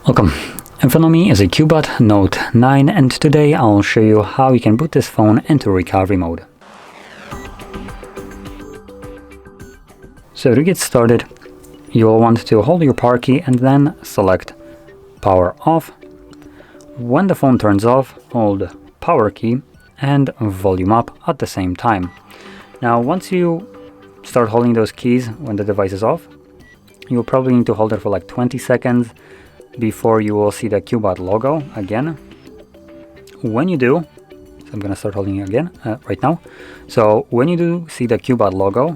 Welcome. In front of me is a CUBOT Note 9 and today I'll show you how you can boot this phone into recovery mode. So to get started, you'll want to hold your power key and then select power off. When the phone turns off, hold power key and volume up at the same time. Now once you start holding those keys when the device is off, you'll probably need to hold it for like 20 seconds before you will see the CUBOT logo again. When you do, so I'm gonna start holding it again right now. So when you do see the CUBOT logo,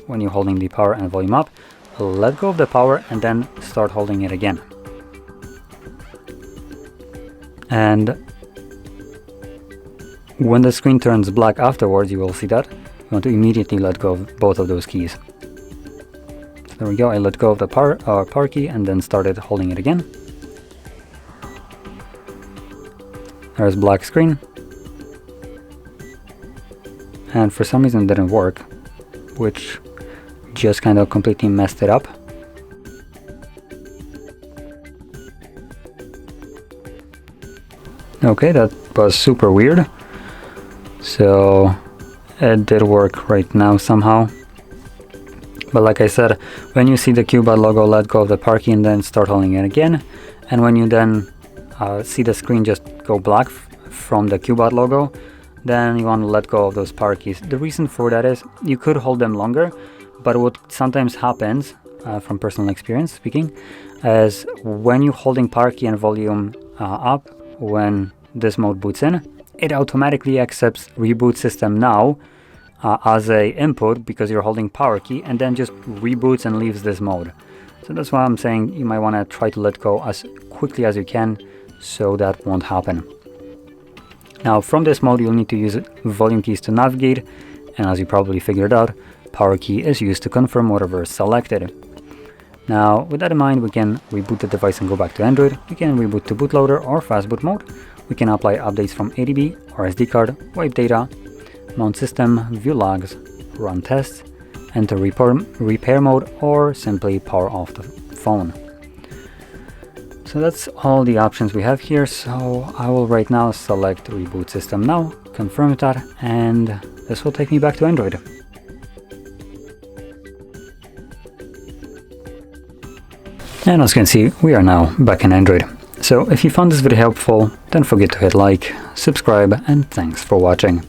when you're holding the power and volume up, let go of the power and then start holding it again. And when the screen turns black afterwards, you will see that you want to immediately let go of both of those keys. There we go, I let go of the power key and then started holding it again. There's black screen. And for some reason it didn't work, which just kind of completely messed it up. Okay, that was super weird. So it did work right now somehow. But like I said, when you see the CUBOT logo, let go of the power key and then start holding it again. And when you then see the screen just go black from the CUBOT logo, then you want to let go of those power keys. The reason for that is you could hold them longer, but what sometimes happens, from personal experience speaking, is when you're holding power key and volume up, when this mode boots in, it automatically accepts reboot system now as a input because you're holding power key, and then just reboots and leaves this mode. So that's why I'm saying you might want to try to let go as quickly as you can so that won't happen. Now from this mode you'll need to use volume keys to navigate, and as you probably figured out, power key is used to confirm whatever is selected. Now with that in mind, we can reboot the device and go back to Android. We can reboot to bootloader or fastboot mode. We can apply updates from ADB or SD card, wipe data, mount system, view logs, run tests, enter repair mode, or simply power off the phone. So that's all the options we have here. So I will right now select reboot system now, confirm that, and this will take me back to Android. And as you can see, we are now back in Android. So if you found this video helpful, don't forget to hit like, subscribe, and thanks for watching.